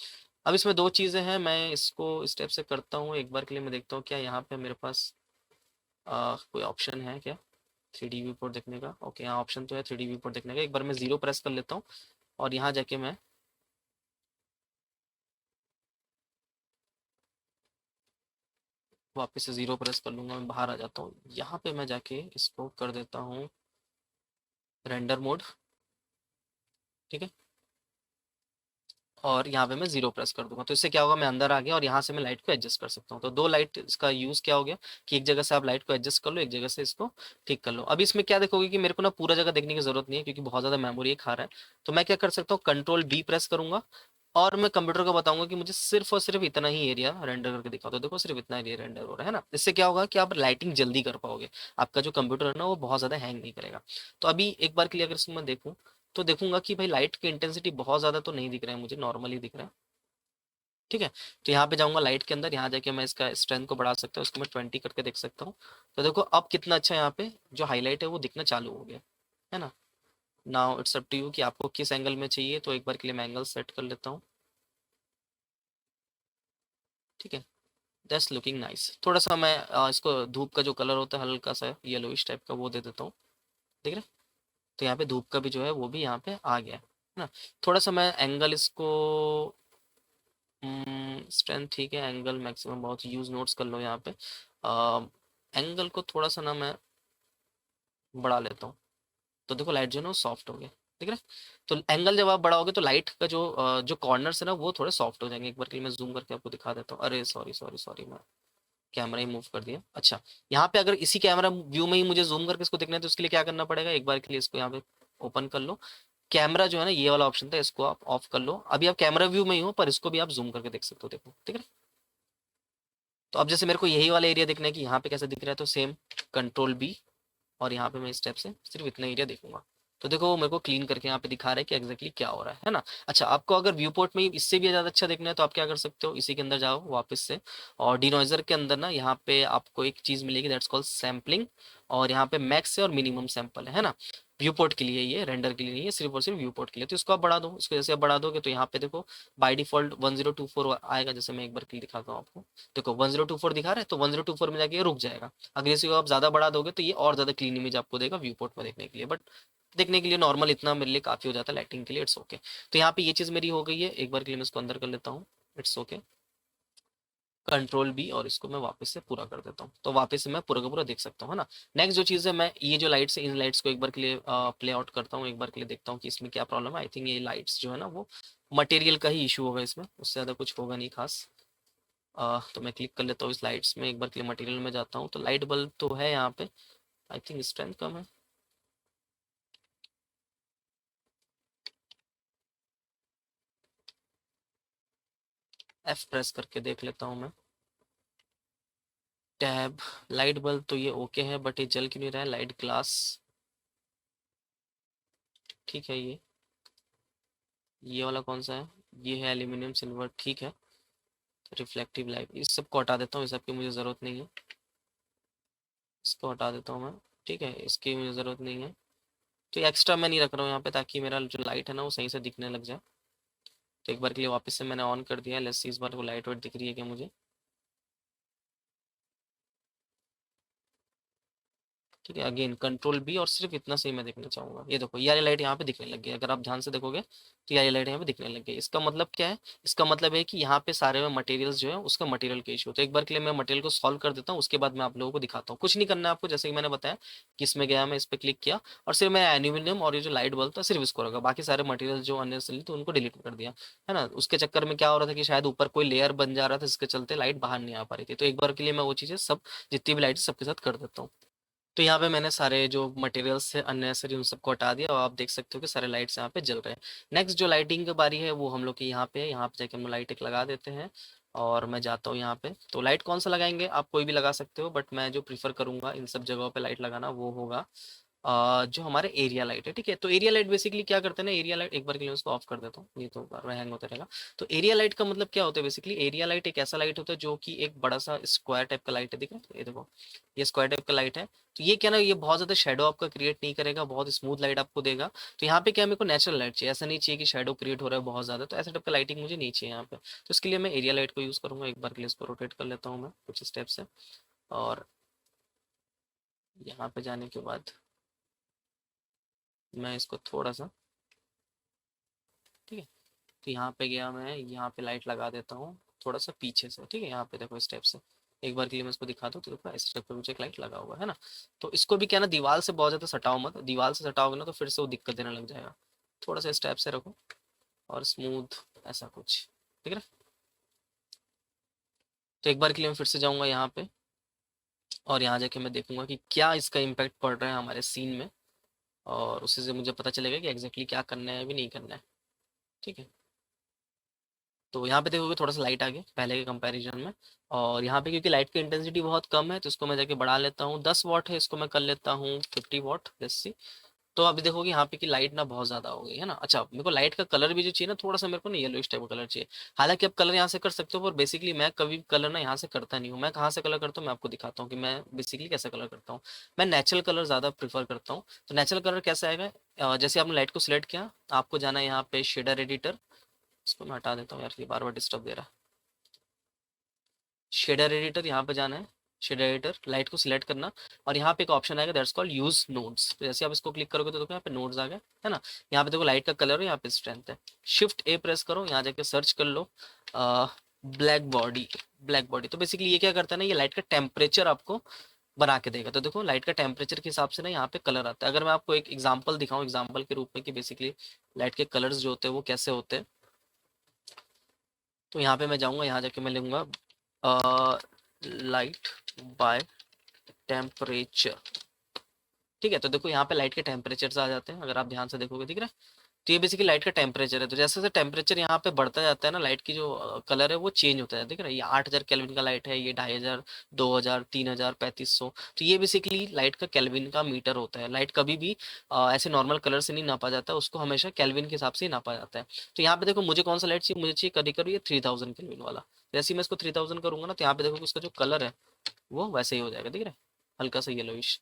A: अब इसमें दो चीज़ें हैं, मैं इसको इस टाइप से करता हूँ। एक बार के लिए मैं देखता हूँ क्या यहाँ पे मेरे पास कोई ऑप्शन है क्या थ्री डी व्यू पोर्ट देखने का। ओके, यहाँ ऑप्शन तो है थ्री डी व्यू पोर्ट देखने का। एक बार मैं जीरो प्रेस कर लेता हूँ और यहाँ जाके मैं वापस से जीरो प्रेस कर लूंगा, मैं बाहर आ जाता हूँ। यहाँ पे मैं जाके इसको कर देता हूँ रेंडर मोड। ठीक है, और यहाँ पे मैं जीरो प्रेस कर दूंगा, तो इससे क्या होगा, मैं अंदर आ गया और यहाँ से मैं लाइट को एडजस्ट कर सकता हूँ। तो दो लाइट इसका यूज क्या हो गया कि एक जगह से आप लाइट को एडजस्ट कर लो, एक जगह से इसको ठीक कर लो। अभी इसमें क्या देखोगे कि मेरे को ना पूरा जगह देखने की जरूरत नहीं है, क्योंकि बहुत ज्यादा मेमोरी खा रहा है। तो मैं क्या कर सकता हूँ, कंट्रोल बी प्रेस करूंगा और मैं कंप्यूटर को बताऊंगा कि मुझे सिर्फ और सिर्फ इतना ही एरिया रेंडर करके दिखाओ। तो देखो सिर्फ इतना एरिया रेंडर हो रहा है ना। इससे क्या होगा कि आप लाइटिंग जल्दी कर पाओगे, आपका जो कंप्यूटर है ना वो बहुत ज्यादा हैंग नहीं करेगा। तो अभी एक बार के लिए अगर इसमें मैं देखूँ तो देखूंगा कि भाई लाइट की इंटेंसिटी बहुत ज्यादा तो नहीं दिख रहा है मुझे, नॉर्मली दिख रहा है। ठीक है, तो यहाँ पे जाऊंगा लाइट के अंदर, यहाँ जाके मैं इसका स्ट्रेंथ को बढ़ा सकता हूँ, उसको मैं 20 करके देख सकता हूँ। तो देखो अब कितना अच्छा यहाँ पे जो हाईलाइट है वो दिखना चालू हो गया, है ना। Now it's up to you कि आपको किस एंगल में चाहिए। तो एक बार के लिए मैं एंगल सेट कर लेता हूँ। ठीक है, दैट्स लुकिंग नाइस। थोड़ा सा मैं इसको धूप का जो कलर होता है हल्का सा येलोइश टाइप का वो दे देता हूँ, ठीक है। तो यहाँ पे धूप का भी जो है वो भी यहाँ पे आ गया है ना। थोड़ा सा मैं एंगल इसको स्ट्रेंथ, ठीक है, एंगल मैक्सिमम बहुत यूज नोट्स कर लो यहाँ पे। एंगल को थोड़ा सा ना मैं बढ़ा लेता हूँ, तो देखो लाइट जो है ना सॉफ्ट हो गया, ठीक है। तो एंगल जब आप बढ़ाओगे तो लाइट का जो कॉर्नर्स है ना वो थोड़े सॉफ्ट हो जाएंगे। एक बार के लिए मैं जूम करके आपको दिखा देता हूँ। अरे सॉरी सॉरी सॉरी, मैं कैमरा ही मूव कर दिया। अच्छा, यहाँ पे अगर इसी कैमरा व्यू में ही मुझे जूम करके इसको देखना है तो उसके लिए क्या करना पड़ेगा, एक बार के लिए इसको यहाँ पे ओपन कर लो। कैमरा जो है ना ये वाला ऑप्शन था, इसको आप ऑफ कर लो। अभी आप कैमरा व्यू में ही हो पर इसको भी आप जूम करके देख सकते हो, देखो, ठीक है। तो अब जैसे मेरे को यही वाला एरिया देखना है कि यहाँ पे कैसे दिख रहा है, तो सेम कंट्रोल बी और यहाँ पे मैं इस स्टेप से सिर्फ इतना एरिया देखूंगा। तो देखो वो मेरे को क्लीन करके यहाँ पे दिखा रहा है कि एग्जैक्टली क्या हो रहा है ना। अच्छा, आपको अगर व्यू पोर्ट में इससे भी ज़्यादा अच्छा देखना है तो आप क्या कर सकते हो, इसी के अंदर जाओ वापस से, और डिनॉइजर के अंदर ना यहाँ पे आपको एक चीज़ मिलेगी, दैट्स कॉल्ड सैम्पलिंग। और यहाँ पे मैक्स है और मिनिमम सैंपल है ना। व्यू पोर्ट के लिए, ये रेंडर के लिए नहीं है, सिर्फ और सिर्फ व्यू पोर्ट के लिए। तो इसको आप बढ़ा दो, इसको जैसे आप बढ़ा दोगे तो यहाँ पे देखो बाय डिफॉल्ट 1024 आएगा। जैसे मैं एक बार क्लिक दिखाता हूँ आपको, देखो 1024 दिखा रहा है, तो 1024 में जाके ये रुक जाएगा। अगर इसी को आप ज़्यादा बढ़ा दोगे तो ये और ज़्यादा क्लीन इमेज आपको देगा व्यू पोर्ट में देखने के लिए, बट देखने के लिए नॉर्मल इतना मेरे लिए काफ़ी हो जाता है, लाइटिंग के लिए इट्स ओके। तो यहाँ पे ये चीज़ मेरी हो गई है, एक बार के लिए मैं इसको अंदर कर लेता हूँ, इट्स ओके। कंट्रोल बी, और इसको मैं वापस से पूरा कर देता हूँ, तो वापस से मैं पूरा का पूरा देख सकता हूँ, है ना। नेक्स्ट जो चीज़ है, मैं ये जो लाइट्स है, इन लाइट्स को एक बार के लिए प्ले आउट करता हूँ, एक बार के लिए देखता हूँ कि इसमें क्या प्रॉब्लम है। आई थिंक ये लाइट्स जो है ना वो मटेरियल का ही इशू होगा, इसमें उससे ज़्यादा कुछ होगा नहीं खास। तो मैं क्लिक कर लेता हूँ इस लाइट्स में, एक बार के लिए मटेरियल में जाता हूँ, तो लाइट बल्ब तो है यहाँ पे, आई थिंक स्ट्रेंथ कम है। एफ प्रेस करके देख लेता हूँ मैं। टैब, लाइट बल्ब तो ये ओके है, बट ये जल क्यों नहीं रहा है। लाइट ग्लास, ठीक है। ये वाला कौन सा है, ये है एल्यूमिनियम सिल्वर, ठीक है। रिफ्लेक्टिव लाइट, इस सब को हटा देता हूँ, इस सब की मुझे ज़रूरत नहीं है, इसको हटा देता हूँ मैं, ठीक है, इसकी मुझे ज़रूरत नहीं है। तो ये एक्स्ट्रा मैं नहीं रख रहा हूँ यहाँ पे, ताकि मेरा जो लाइट है ना वो सही से दिखने लग जाए। तो एक बार के लिए वापस से मैंने ऑन कर दिया है, लेट्स सी इस बार वो लाइट वाइट दिख रही है क्या मुझे। ठीक है, अगेन कंट्रोल बी, और सिर्फ इतना सही मैं देखना चाहूंगा। ये देखो ये वाली लाइट यहाँ पे दिखने लग गई, अगर आप ध्यान से देखोगे तो ये वाली लाइट यहाँ पे दिखने लग गई। इसका मतलब क्या है, इसका मतलब है कि यहाँ पे सारे में मटेरियल्स जो है उसका मटेरियल का इशू। तो एक बार के लिए मैं मटेरियल को सॉल्व कर देता हूँ, उसके बाद मैं आप लोगों को दिखाता हूँ। कुछ नहीं करना है आपको, जैसे कि मैंने बताया कि इसमें गया, मैं इस पर क्लिक किया, और सिर्फ मैं एल्यूमिनियम और ये जो लाइट बल्ब था सिर्फ इसको रखा, बाकी सारे मटेरियल जो अननेसेसरी तो उनको डिलीट कर दिया, है ना। उसके चक्कर में क्या हो रहा था कि शायद ऊपर कोई लेयर बन जा रहा था, जिसके चलते लाइट बाहर नहीं आ पा रही थी। तो एक बार के लिए मैं वो चीज़ें सब, जितनी भी लाइट सबके साथ कर देता हूँ। तो यहाँ पे मैंने सारे जो मटेरियल्स थे अननेसेसरी उन सबको हटा दिया, और आप देख सकते हो कि सारे लाइट्स यहाँ पे जल रहे हैं। नेक्स्ट जो लाइटिंग की बारी है वो हम लोग की यहाँ पे है, यहाँ पे जाके हम लाइट एक लगा देते हैं। और मैं जाता हूँ यहाँ पे, तो लाइट कौन सा लगाएंगे, आप कोई भी लगा सकते हो, बट मैं जो प्रीफर करूंगा इन सब जगहों पे लाइट लगाना वो होगा जो हमारे एरिया लाइट है। ठीक है, तो एरिया लाइट बेसिकली क्या करते हैं ना, एरिया लाइट, एक बार के लिए उसको ऑफ कर देता हूँ, ये तो बार बार हैंग होता रहेगा। तो एरिया लाइट का मतलब क्या होता है, बेसिकली एरिया लाइट एक ऐसा लाइट होता है जो कि एक बड़ा सा स्क्वायर टाइप का लाइट है, दिख रहा है, ये देखो ये स्क्वायर टाइप का लाइट है। तो ये क्या ना, ये बहुत ज़्यादा शेडो आपका क्रिएट नहीं करेगा, बहुत स्मूथ लाइट आपको देगा। तो यहाँ पे क्या, मेरे को नेचुरल लाइट चाहिए, ऐसा नहीं चाहिए कि शेडो क्रिएट हो रहा है बहुत ज़्यादा, तो ऐसा टाइप का लाइटिंग मुझे नहीं चाहिए यहाँ पे। तो इसके लिए मैं एरिया लाइट को यूज़ करूँगा, एक बार के लिए इसको रोटेट कर लेता हूँ मैं कुछ स्टेप से। और यहाँ पे जाने के बाद मैं इसको थोड़ा सा, ठीक है, तो यहाँ पे गया, मैं यहाँ पे लाइट लगा देता हूँ थोड़ा सा पीछे से, ठीक है। यहाँ पे देखो स्टेप से, एक बार के लिए मैं इसको दिखा दूँ, तो देखो इस स्टेप पे मुझे एक लाइट लगा हुआ है ना। तो इसको भी क्या ना, दीवार से बहुत ज़्यादा सटाओ मत, दीवार से सटाओगे ना तो फिर से वो दिक्कत देने लग जाएगा। थोड़ा सा स्टेप से रखो और स्मूथ ऐसा कुछ, ठीक है ना। तो एक बार के लिए मैं फिर से जाऊँगा यहाँ पे, और यहाँ जाके मैं देखूंगा कि क्या इसका इम्पैक्ट पड़ रहा है हमारे सीन में, और उसी से मुझे पता चलेगा कि एग्जैक्टली क्या करना है अभी नहीं करना है, ठीक है। तो यहाँ पे देखोगे थोड़ा सा लाइट आ गया पहले के कंपैरिजन में। और यहाँ पे क्योंकि लाइट की इंटेंसिटी बहुत कम है तो इसको मैं जाके बढ़ा लेता हूँ, 10 वाट है, इसको मैं कर लेता हूँ 50 वाट, जैसे। तो अभी देखोगे यहाँ पे कि लाइट ना बहुत ज़्यादा हो गई है ना। अच्छा, मेरे को लाइट का कलर भी जो चाहिए ना, थोड़ा सा मेरे को ना येलोइश टाइप का कलर चाहिए। हालांकि आप कलर यहाँ से कर सकते हो, पर बेसिकली मैं कभी कलर ना यहाँ से करता नहीं हूँ। मैं कहाँ से कलर करता हूँ मैं आपको दिखाता हूँ कि मैं बेसिकली कैसे कलर करता हूँ। मैं नेचुरल कलर ज़्यादा प्रीफर करता हूँ। तो नेचुरल कलर कैसा आएगा, जैसे आपने लाइट को सिलेक्ट किया, आपको जाना है यहाँ पे शेडर एडिटर। इसको मैं हटा देता हूँ यार, ये बार बार डिस्टर्ब दे रहा है। शेडर एडिटर यहाँ पे जाना है, शेडर एडिटर, लाइट को सिलेक्ट करना, और यहाँ पे एक ऑप्शन आएगा दैट्स कॉल्ड यूज नोड्स। तो जैसे आप इसको क्लिक करोगे तो देखो यहाँ पे नोड्स आ गए, है ना। यहाँ पे देखो लाइट का कलर है, यहाँ पे स्ट्रेंथ है। शिफ्ट ए प्रेस करो, यहाँ जाके सर्च कर लो ब्लैक बॉडी। ब्लैक बॉडी तो बेसिकली ये क्या करता है ना, ये लाइट का टेम्परेचर आपको बना के देगा। तो देखो लाइट का टेम्परेचर के हिसाब से ना यहाँ पे कलर आता है। अगर मैं आपको एक एग्जांपल दिखाऊं, एग्जांपल के रूप में कि बेसिकली लाइट के कलर्स जो होते हैं वो कैसे होते हैं, तो यहाँ पे मैं जाऊँगा, यहाँ जाके मैं लूँगा लाइट बाय टेम्परेचर। ठीक है, तो देखो यहाँ पे लाइट के टेम्परेचर आ जाते हैं, अगर आप ध्यान से देखोगे दिख रहा है। तो ये बेसिकली लाइट का टेम्परेचर है। तो जैसे जैसे टेम्परेचर यहाँ पे बढ़ता जाता है ना, लाइट की जो कलर है वो चेंज होता है। देख रहे हैं, ये 8000 केल्विन का लाइट है, ये 2500, 2000, 3000, 3500। तो ये बेसिकली लाइट का केल्विन का मीटर होता है। लाइट कभी भी ऐसे नॉर्मल कलर से नहीं नापा जाता, उसको हमेशा केल्विन के हिसाब से ही नापा जाता है। तो यहाँ पे देखो मुझे कौन सा लाइट चाहिए, मुझे चाहिए कभी कभी ये 3000 केल्विन वाला। जैसे ही मैं इसको 3000 करूंगा ना, तो यहाँ पे देखो कि उसका जो कलर है वो वैसे ही हो जाएगा, दिख रहा है, हल्का सा येलोइश।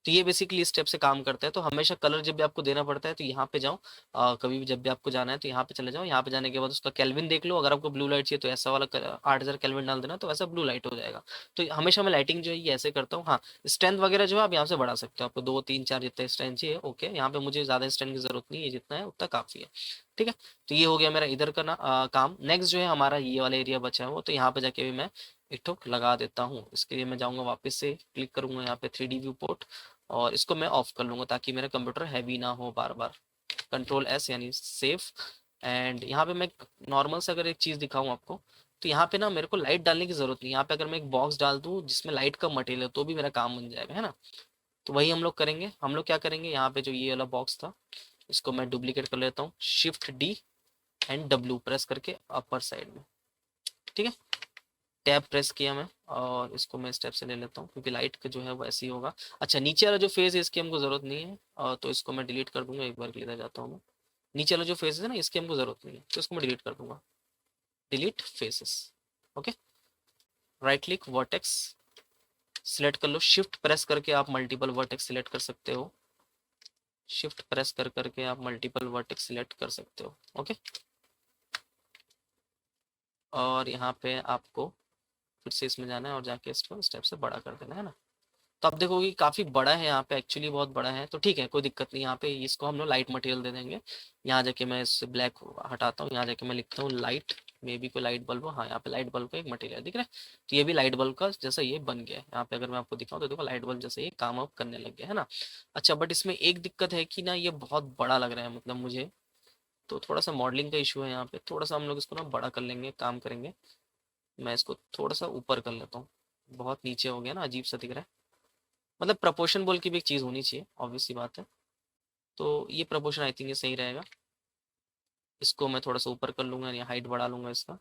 A: तो ये बेसिकली स्टेप से काम करता है। तो हमेशा कलर जब भी आपको देना पड़ता है तो यहाँ पे जाओ, कभी भी जब भी आपको जाना है तो यहाँ पे चले जाओ। यहाँ पे जाने के बाद उसका केल्विन देख लो, अगर आपको ब्लू लाइट चाहिए तो ऐसा वाला 8000 केल्विन डाल देना, तो वैसा ब्लू लाइट हो जाएगा। तो हमेशा मैं लाइटिंग जो है ये ऐसे करता हूँ। हाँ, स्ट्रेंथ वगैरह जो है आप यहाँ से बढ़ा सकते हो, आपको 2 3 4 जितने स्ट्रेंथ चाहिए। ओके, यहाँ पे मुझे ज्यादा स्ट्रेंथ की जरूरत नहीं है, जितना है उतना काफी है। ठीक है, तो ये हो गया मेरा इधर का ना काम। नेक्स्ट जो है हमारा ये वाला एरिया बचा है वो, तो यहाँ पे जाके भी मैं एक ठोक लगा देता हूँ। इसके लिए मैं जाऊंगा, वापस से क्लिक करूंगा यहाँ पे 3D व्यू पोर्ट, और इसको मैं ऑफ कर लूंगा ताकि मेरा कंप्यूटर हैवी ना हो बार बार। कंट्रोल S यानी सेफ। एंड यहाँ पे मैं नॉर्मल से अगर एक चीज़ दिखाऊं आपको, तो यहाँ पे ना मेरे को लाइट डालने की जरूरत नहीं। यहाँ पे अगर मैं एक बॉक्स डाल दूँ जिसमें लाइट का मटेरियल है तो भी मेरा काम बन जाएगा, है ना। तो वही हम लोग करेंगे। हम लोग क्या करेंगे, यहाँ पे जो ये वाला बॉक्स था इसको मैं डुप्लीकेट कर लेता हूँ, Shift D and W press करके अपर साइड में। ठीक है, टैब प्रेस किया मैं, और इसको मैं स्टेप से ले लेता हूँ क्योंकि लाइट का जो है वो ऐसे ही होगा। अच्छा, नीचे वाला जो फेस है इसकी हमको ज़रूरत नहीं है, तो इसको मैं डिलीट कर दूंगा। एक बार के लिए जाता हूँ मैं, नीचे वाला जो फेस है ना इसकी हमको ज़रूरत नहीं है, तो इसको मैं डिलीट कर दूंगा। Delete faces. Okay, right click vertex select कर लो, शिफ्ट प्रेस करके आप मल्टीपल वर्टेक्स सिलेक्ट कर सकते हो। शिफ्ट प्रेस कर करके आप मल्टीपल वर्टेक्स सिलेक्ट कर सकते हो। ओके, और यहाँ पे आपको फिर से इसमें जाना है और जाके इसको स्टेप से बड़ा कर देना है ना। तो आप देखोगे कि काफ़ी बड़ा है, यहाँ पे एक्चुअली बहुत बड़ा है। तो ठीक है, कोई दिक्कत नहीं। यहाँ पे इसको हम लोग लाइट मटेरियल दे देंगे। यहाँ जाके मैं इससे ब्लैक हटाता हूँ, यहाँ जाके मैं लिखता हूँ लाइट, मे बी कोई लाइट बल्ब हो। हाँ, यहाँ पे लाइट बल्ब का एक मटेरियल दिख रहा है। तो ये भी लाइट बल्ब का जैसा ये बन गया है। यहाँ पे अगर मैं आपको दिखाऊँ तो देखो लाइट बल्ब जैसे ये काम अब करने लग गया है ना। अच्छा, बट इसमें एक दिक्कत है कि ना ये बहुत बड़ा लग रहा है मतलब मुझे, तो थोड़ा सा मॉडलिंग का इशू है यहाँ पे। थोड़ा सा हम लोग इसको ना बड़ा कर लेंगे, काम करेंगे। मैं इसको थोड़ा सा ऊपर कर लेता हूँ, बहुत नीचे हो गया ना, अजीब सा दिख रहा है। मतलब प्रपोर्शन बोल की भी एक चीज़ होनी चाहिए, ऑब्वियस सी बात है। तो ये प्रपोर्शन आई थिंक ये सही रहेगा। इसको मैं थोड़ा सा ऊपर कर लूंगा या हाइट बढ़ा लूंगा इसका।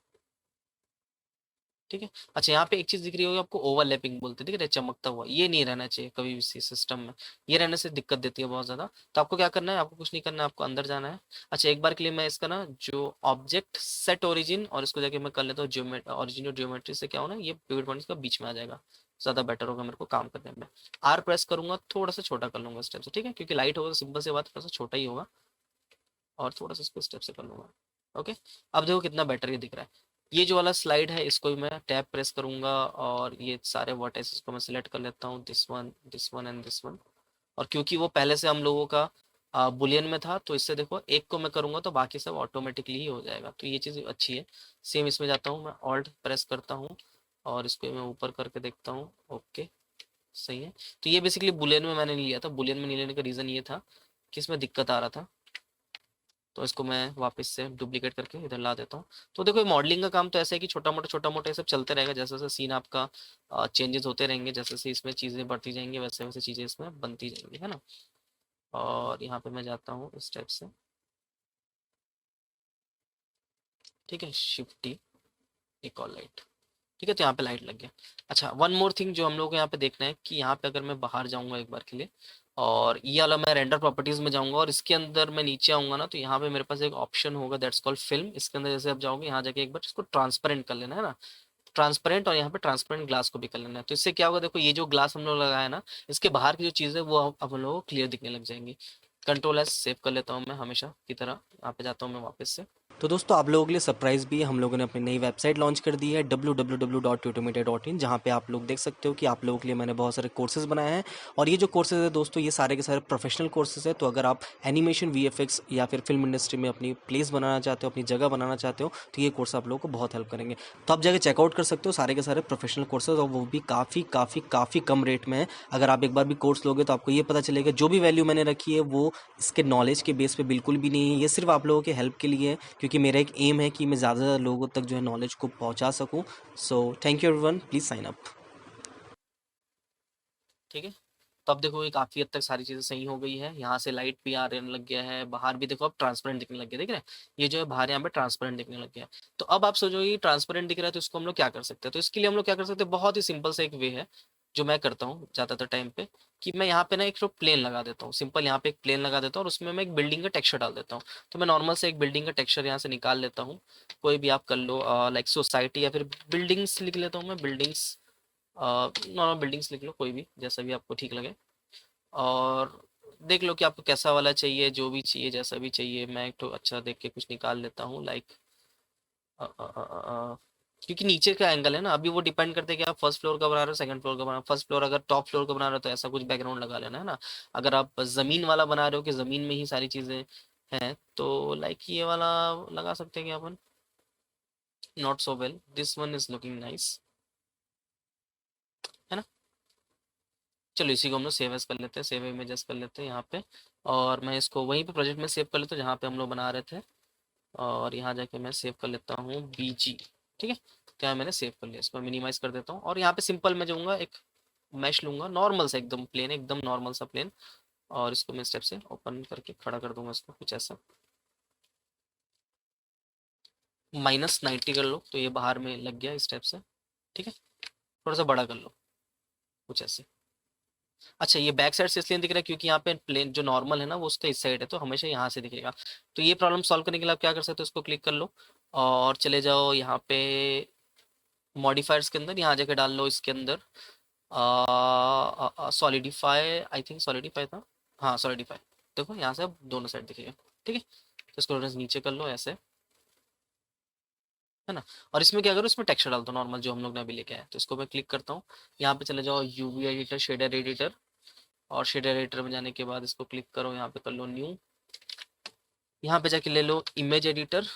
A: ठीक है। अच्छा, यहाँ पे एक चीज़ दिख रही होगी आपको, ओवरलैपिंग बोलते हैं, ठीक है, चमकता हुआ, ये नहीं रहना चाहिए कभी भी सिस्टम में। ये रहने से दिक्कत देती है बहुत ज़्यादा। तो आपको क्या करना है, आपको कुछ नहीं करना है, आपको अंदर जाना है। अच्छा, एक बार के लिए मैं इसका ना जो ऑब्जेक्ट सेट ओरिजिन, और इसको जाके मैं कर लेता हूँ ओरिजिन और ज्योमेट्री से क्या हो ना, ये पिवट पॉइंट्स का बीच में आ जाएगा। ज़्यादा बेटर होगा मेरे को काम करने में। R प्रेस करूंगा, थोड़ा सा छोटा कर लूंगा स्टेप से, ठीक है, क्योंकि लाइट होगा तो सिंपल सी बात थोड़ा सा छोटा ही होगा। और थोड़ा सा इसको स्टेप से कर लूंगा। ओके, अब देखो कितना बेटर ये दिख रहा है। ये जो वाला स्लाइड है इसको भी मैं टैब प्रेस करूंगा, और ये सारे वर्टेक्स को मैं सिलेक्ट कर लेता हूँ, this one and this one. और क्योंकि वो पहले से हम लोगों का बुलियन में था, तो इससे देखो एक को मैं करूंगा तो बाकी सब ऑटोमेटिकली ही हो जाएगा। तो ये चीज़ अच्छी है। सेम इसमें जाता हूँ मैं, ऑल्ट प्रेस करता हूँ और इसको मैं ऊपर करके देखता हूँ। ओके, सही है। तो ये बेसिकली बुलियन में मैंने नहीं लिया था। बुलियन में नहीं लेने का रीज़न ये था कि इसमें दिक्कत आ रहा था। तो इसको मैं वापस से डुप्लीकेट करके इधर ला देता हूँ। तो देखो मॉडलिंग का काम तो ऐसा है कि छोटा मोटा ये सब चलते रहेगा। जैसे जैसे सीन आपका चेंजेस होते रहेंगे, जैसे जैसे इसमें चीज़ें बढ़ती जाएंगी वैसे वैसे चीज़ें इसमें बनती जाएंगी, है ना। और यहाँ पे मैं जाता हूँ इस टाइप से, ठीक है, Shift D, एक और लाइट। ठीक है, तो यहाँ पे लाइट लग गया। अच्छा, वन मोर थिंग जो हम लोग को यहाँ पे देखना है कि यहाँ पे अगर मैं बाहर जाऊँगा एक बार के लिए, और ये वाला मैं रेंडर प्रॉपर्टीज में जाऊँगा, और इसके अंदर मैं नीचे आऊँगा ना, तो यहाँ पे मेरे पास एक ऑप्शन होगा दैट्स कॉल्ड फिल्म। इसके अंदर जैसे आप जाओगे, यहाँ जाके एक बार इसको ट्रांसपेरेंट कर लेना है ना, ट्रांसपेरेंट, और यहाँ पे ट्रांसपेरेंट ग्लास को भी कर लेना है। तो इससे क्या होगा, देखो ये जो ग्लास हम लोग लगाया है ना, इसके बाहर की जो चीज़ है वो अब हम लोग को क्लियर दिखने लग जाएंगी। कंट्रोल S सेव कर लेता हूँ मैं हमेशा की तरह। यहाँ पे जाता हूँ मैं वापस से। तो दोस्तों, आप लोगों के लिए सरप्राइज़ भी है, हम लोगों ने अपनी नई वेबसाइट लॉन्च कर दी है www.tutomedia.in, जहाँ पे आप लोग देख सकते हो कि आप लोगों के लिए मैंने बहुत सारे कोर्सेज बनाए हैं। और ये जो कोर्सेज है दोस्तों, ये सारे के सारे प्रोफेशनल कोर्सेज है। तो अगर आप एनिमेशन, VFX या फिर फिल्म इंडस्ट्री में अपनी प्लेस बनाना चाहते हो, अपनी जगह बनाना चाहते हो, तो ये कोर्स आप लोगों को बहुत हेल्प करेंगे। तो आप जाके चेकआउट कर सकते हो सारे के सारे प्रोफेशनल कोर्सेज, और वो भी काफ़ी काफ़ी काफ़ी कम रेट में है। अगर आप एक बार भी कोर्स लोगे तो आपको ये पता चलेगा जो भी वैल्यू मैंने रखी है वो इसके नॉलेज के बेस पे बिल्कुल भी नहीं है। ये सिर्फ आप लोगों के हेल्प के लिए है, क्योंकि मेरा एक एम है कि मैं ज़्यादा से ज़्यादा लोगों तक जो है नॉलेज को पहुंचा सकूं। So thank you everyone, please sign up. ठीक है, तो अब देखो ये काफी हद तक सारी चीजें सही हो गई है। यहाँ से लाइट भी आने लग गया है, बाहर भी देखो अब ट्रांसपेरेंट दिखने लग गया, देख रहे हैं ये जो है बाहर यहाँ पे ट्रांसपेरेंट दिखने लग गया है। तो अब आप सोचो ये ट्रांसपेरेंट दिख रहा है तो इसको हम लोग क्या कर सकते हैं, तो इसके लिए हम लोग क्या कर सकते हैं, बहुत ही सिंपल सा एक वे है जो मैं करता हूँ ज्यादातर टाइम पे, कि मैं यहाँ पे ना एक तो प्लेन लगा देता हूँ, सिंपल यहाँ पे एक प्लेन लगा देता हूँ और उसमें मैं एक बिल्डिंग का टेक्सचर डाल देता हूँ। तो मैं नॉर्मल से एक बिल्डिंग का टेक्सचर यहाँ से निकाल लेता हूँ, कोई भी आप कर लो, लाइक सोसाइटी या फिर बिल्डिंग्स लिख लेता हूँ मैं, बिल्डिंग्स, नॉर्मल बिल्डिंग्स लिख लो, कोई भी जैसा भी आपको ठीक लगे। और देख लो कि आपको कैसा वाला चाहिए, जो भी चाहिए जैसा भी चाहिए, मैं एक तो अच्छा देख के कुछ निकाल लेता हूँ, लाइक क्योंकि नीचे का एंगल है ना, अभी वो डिपेंड करते हैं कि आप फर्स्ट फ्लोर का बना रहे हो सेकंड फ्लोर का बना रहे हो। फर्स्ट फ्लोर अगर टॉप फ्लोर का बना रहे हो तो ऐसा कुछ बैकग्राउंड लगा लेना है ना। अगर आप जमीन वाला बना रहे हो कि जमीन में ही सारी चीजें हैं तो लाइक ये वाला लगा सकते हैं कि अपन, not so well, this one is looking nice, है ना। चलो इसी को हम लोग सेव एज कर लेते हैं, सेव इमेजेस कर लेते हैं यहाँ पे। और मैं इसको वहीं पे प्रोजेक्ट में सेव कर लेता हूँ जहाँ पे हम लोग बना रहे थे। और यहाँ जाके मैं सेव कर लेता हूँ बीजी, ठीक है। तो यहाँ मैंने सेव कर लिया, इसको मिनिमाइज कर देता हूँ और यहाँ पे सिंपल मैं जाऊँगा, एक मैश लूंगा नॉर्मल सा, एकदम प्लेन, एकदम नॉर्मल सा प्लेन। और इसको मैं स्टेप से ओपन करके खड़ा कर दूंगा इसको कुछ ऐसा, -90 कर लो तो ये बाहर में लग गया इस टाइप से, ठीक है। थोड़ा सा बड़ा कर लो कुछ ऐसे। अच्छा ये बैक साइड से इसलिए दिख रहा है क्योंकि यहाँ पे प्लेन जो नॉर्मल है ना वो उसका इस साइड है, तो हमेशा यहाँ से दिखेगा। तो ये प्रॉब्लम सॉल्व करने के लिए आप क्या कर सकते हो, इसको क्लिक कर लो और चले जाओ यहाँ पे मॉडिफायर्स के अंदर, यहाँ जाके डाल लो इसके अंदर सॉलिडिफाई, आई थिंक सॉलिडिफाई था, हाँ सॉलिडिफाई। देखो यहाँ से अब दोनों साइड दिखेगा, ठीक है। तो इसको थोड़ा सा नीचे कर लो ऐसे, है ना। और इसमें क्या करो, इसमें टेक्सचर डाल दो नॉर्मल जो हम लोग ने अभी लेके आए। तो इसको मैं क्लिक करता हूँ, यहाँ पे चले जाओ यूवी एडिटर, शेडर एडिटर, और शेडर एडिटर में जाने के बाद इसको क्लिक करो, यहाँ पे कर लो न्यू, यहाँ पे जाके ले लो इमेज एडिटर,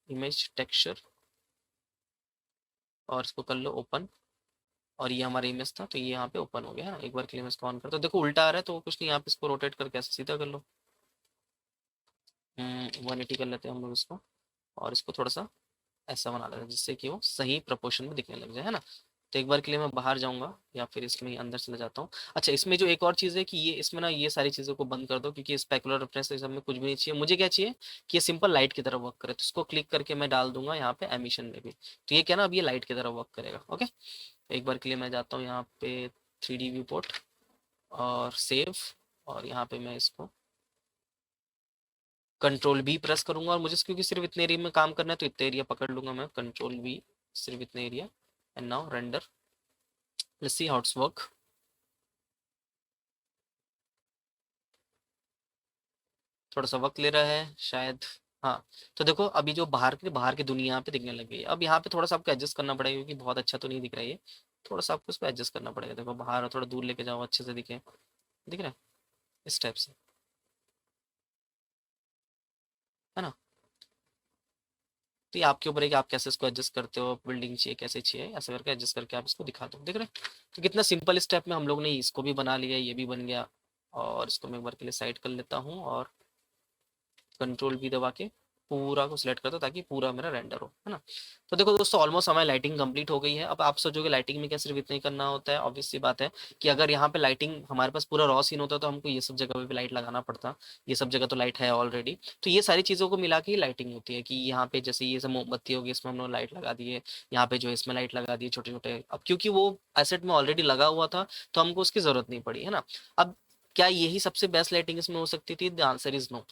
A: इमेज टेक्सचर, और इसको कर लो ओपन। और ये हमारा इमेज था तो ये यहाँ पे ओपन हो गया है ना। एक बार के लिए मैं इसको ऑन करता हूँ, देखो उल्टा आ रहा है तो कुछ नहीं, यहाँ पे इसको रोटेट करके ऐसे सीधा कर लो, 180 कर लेते हैं हम लोग इसको। और इसको थोड़ा सा ऐसा बना लेते हैं जिससे कि वो सही प्रोपोर्शन में दिखने लग जाए, है ना। तो एक बार के लिए मैं बाहर जाऊंगा या फिर इसमें ही अंदर चले जाता हूँ। अच्छा इसमें जो एक और चीज़ है कि ये इसमें ना ये सारी चीज़ों को बंद कर दो क्योंकि स्पेकुलर रेफरेंस सब में कुछ भी नहीं चाहिए। मुझे क्या चाहिए कि ये सिंपल लाइट की तरह वर्क करे, तो इसको क्लिक करके मैं डाल दूंगा यहाँ पे एमिशन में भी। तो ये क्या ना अब ये लाइट की तरह वर्क करेगा, ओके। एक बार के लिए मैं जाता हूँ यहाँ पे 3D व्यू पोर्ट और सेव, और यहाँ पे मैं इसको कंट्रोल बी प्रेस करूंगा। और मुझे क्योंकि सिर्फ इतने एरिया में काम करना है तो इतने एरिया पकड़ लूंगा मैं, कंट्रोल बी, सिर्फ इतने area. And now render, let's see how it's work. थोड़ा सा वक्त ले रहा है शायद, हाँ। तो देखो अभी जो बाहर की दुनिया यहाँ पे दिखने लग गई है। अब यहाँ पे थोड़ा सा आपको एडजस्ट करना पड़ेगा क्योंकि बहुत अच्छा तो नहीं दिख रहा है ये, थोड़ा सा आपको इसको एडजस्ट करना पड़ेगा। देखो बाहर थोड़ा दूर लेके जाओ अच्छे से दिखे, दिख रहा है इस टाइप से, है ना। तो ये आपके ऊपर है कि आप कैसे इसको एडजस्ट करते हो, बिल्डिंग चाहिए कैसे चाहिए, ऐसा करके एडजस्ट करके आप इसको दिखा दो, देख रहे हैं। तो कितना सिंपल स्टेप में हम लोग ने इसको भी बना लिया, ये भी बन गया। और इसको मैं एक बार के लिए साइड कर लेता हूँ और कंट्रोल भी दबा के पूरा को सिलेक्ट कर दो ताकि पूरा मेरा रेंडर हो, है ना। तो देखो दोस्तों ऑलमोस्ट हमारी लाइटिंग कंप्लीट हो गई है। अब आप सोचोगे लाइटिंग में क्या सिर्फ इतना ही करना होता है, ऑब्वियस सी बात है कि अगर यहाँ पे लाइटिंग हमारे पास पूरा रॉ सीन होता तो हमको ये सब जगह पे भी लाइट लगाना पड़ता। ये सब जगह तो लाइट है ऑलरेडी, तो ये सारी चीज़ों को मिला के ही लाइटिंग होती है कि यहाँ पे जैसे ये सब मोमबत्ती होगी इसमें हम लोग लाइट लगा दिए, यहाँ पे जो है इसमें लाइट लगा दिए छोटे छोटे। अब क्योंकि वो एसेट में ऑलरेडी लगा हुआ था तो हमको उसकी जरूरत नहीं पड़ी, है ना। अब क्या यही सबसे बेस्ट लाइटिंग इसमें हो सकती थी? The answer is no.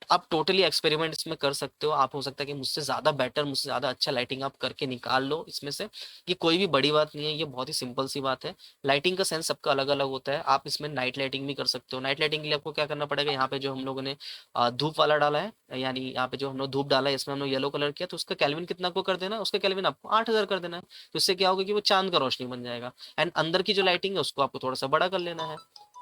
A: आप टोटली एक्सपेरिमेंट इसमें कर सकते हो। आप हो सकता है कि मुझसे ज़्यादा बेटर, मुझसे ज़्यादा अच्छा लाइटिंग आप करके निकाल लो इसमें से। ये कोई भी बड़ी बात नहीं है, ये बहुत ही सिंपल सी बात है। लाइटिंग का सेंस सबका अलग अलग होता है। आप इसमें नाइट लाइटिंग भी कर सकते हो। नाइट लाइटिंग के लिए आपको क्या करना पड़ेगा, यहाँ पे जो हम लोगों ने धूप वाला डाला है, यानी यहाँ पे जो हम लोग धूप डाला है इसमें हम लोग येलो कलर किया, तो उसका कैल्विन कितना को कर देना है, उसका कैल्विन आपको 8000 कर देना है। तो इससे क्या होगा कि वो चांद का रोशनी बन जाएगा। एंड अंदर की जो लाइटिंग है उसको आपको थोड़ा सा बड़ा कर लेना है,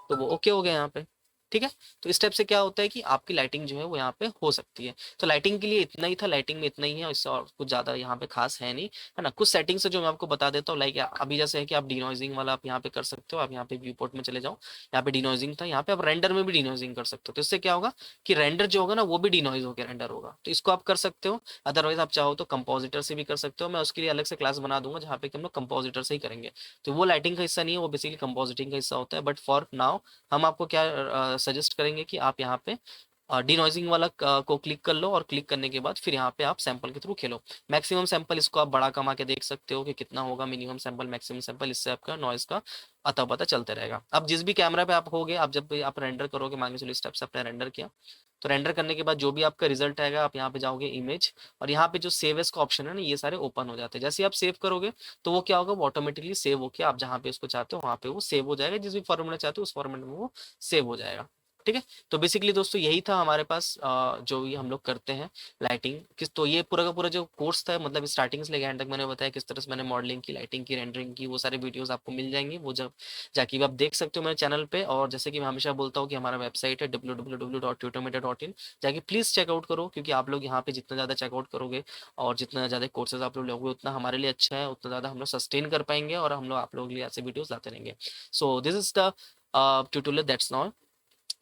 A: तो वो ओके हो गया यहाँ पे। ठीक है? तो इस टाइप से क्या होता है कि आपकी लाइटिंग जो है वो यहाँ पे हो सकती है। तो लाइटिंग के लिए इतना ही था, लाइटिंग में इतना ही है, इससे और कुछ ज़्यादा यहाँ पे ख़ास है नहीं, है ना? कुछ सेटिंग्स है जो मैं आपको बता देता हूँ, लाइक अभी जैसे है कि आप डिनॉइज़िंग वाला आप यहाँ पे कर सकते हो, आप यहाँ पे व्यू पोर्ट में चले जाओ, यहाँ पे डिनॉइज़िंग था, यहाँ पे आप रेंडर में भी डिनॉइज़िंग कर सकते हो। तो इससे क्या होगा कि रेंडर जो होगा ना वो भी डिनॉइज़ होके रेंडर होगा, तो इसको आप कर सकते हो। अदरवाइज़ आप चाहो तो कंपोज़िटर से भी कर सकते हो, मैं उसके लिए अलग से क्लास बना दूँगा जहाँ पे कि हम लोग कंपोज़िटर से ही करेंगे। तो वो लाइटिंग का हिस्सा नहीं है, वो बेसिकली कंपोज़िटिंग का हिस्सा होता है, बट फॉर नाउ हम आपको क्या सजेस्ट करेंगे कि आप यहाँ पे डिनॉइजिंग वाला को क्लिक कर लो, और क्लिक करने के बाद फिर यहाँ पे आप सैंपल के थ्रू खेलो। मैक्सिमम सैंपल इसको आप बड़ा कमा के देख सकते हो कि कितना होगा मिनिमम सैंपल, मैक्सिमम सैंपल, इससे आपका नॉइज का अता पता चलते रहेगा। अब जिस भी कैमरा पे आप होगे, आप जब भी आप रेंडर करोगे, मान के चलो स्टेप से आपने रेंडर किया, तो रेंडर करने के बाद जो भी आपका रिजल्ट आएगा, आप यहाँ पे जाओगे इमेज, और यहाँ पे जो सेव एज का ऑप्शन है ना, ये सारे ओपन हो जाते हैं। जैसे ही आप सेव करोगे तो वो क्या होगा, वो ऑटोमेटिकली सेव होके आप जहाँ पे उसको चाहते हो वहाँ पे वो सेव हो जाएगा, जिस भी फॉर्मेट में चाहते हो उस फॉर्मेट में वो सेव हो जाएगा। ठीक है? तो बेसिकली दोस्तों यही था हमारे पास जो ये हम लोग करते हैं लाइटिंग किस, तो ये पूरा का पूरा जो कोर्स था, मतलब स्टार्टिंग से लेकर एंड तक मैंने बताया किस तरह से मैंने मॉडलिंग की, लाइटिंग की, रेंडरिंग की, वो सारे वीडियोस आपको मिल जाएंगे, वो जब जाके भी आप देख सकते हो मेरे चैनल पे। और जैसे कि मैं हमेशा बोलता हूँ कि हमारा वेबसाइट है www.tutomedia.in, जाके प्लीज़ चेकआउट करो, क्योंकि आप लोग यहाँ पे जितना ज़्यादा चेकआउट करोगे और जितना ज़्यादा कोर्सेज आप लोग लोगे उतना हमारे लिए अच्छा है, उतना ज़्यादा हम लोग सस्टेन कर पाएंगे और हम लोग आप लोगों के लिए ऐसे वीडियोस लाते रहेंगे। So this is the tutorial, that's not.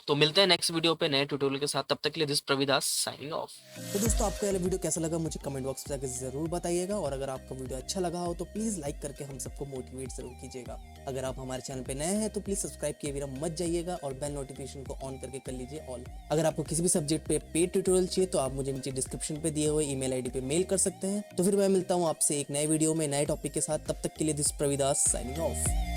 A: तो मिलते हैं नेक्स्ट वीडियो पे नए ट्यूटोरियल के साथ, तब तक के लिए दिस प्रविदास साइनिंग ऑफ।
B: तो दोस्तों आपको ये वीडियो कैसा लगा मुझे कमेंट बॉक्स में जाकर ज़रूर बताइएगा, और अगर आपको वीडियो अच्छा लगा हो तो प्लीज़ लाइक करके हम सबको मोटिवेट ज़रूर कीजिएगा। अगर आप हमारे चैनल पे नए हैं तो प्लीज़ सब्सक्राइब किए बिना मत जाइएगा और बेल नोटिफिकेशन को ऑन करके कर लीजिए ऑल। अगर आपको किसी भी सब्जेक्ट पे पेड ट्यूटोरियल चाहिए तो आप मुझे नीचे डिस्क्रिप्शन पे दिए हुए ईमेल आईडी पे मेल कर सकते हैं। तो फिर मैं मिलता हूँ आपसे एक नए वीडियो में नए टॉपिक के साथ, तब तक के लिए दिस प्रविदास साइनिंग ऑफ।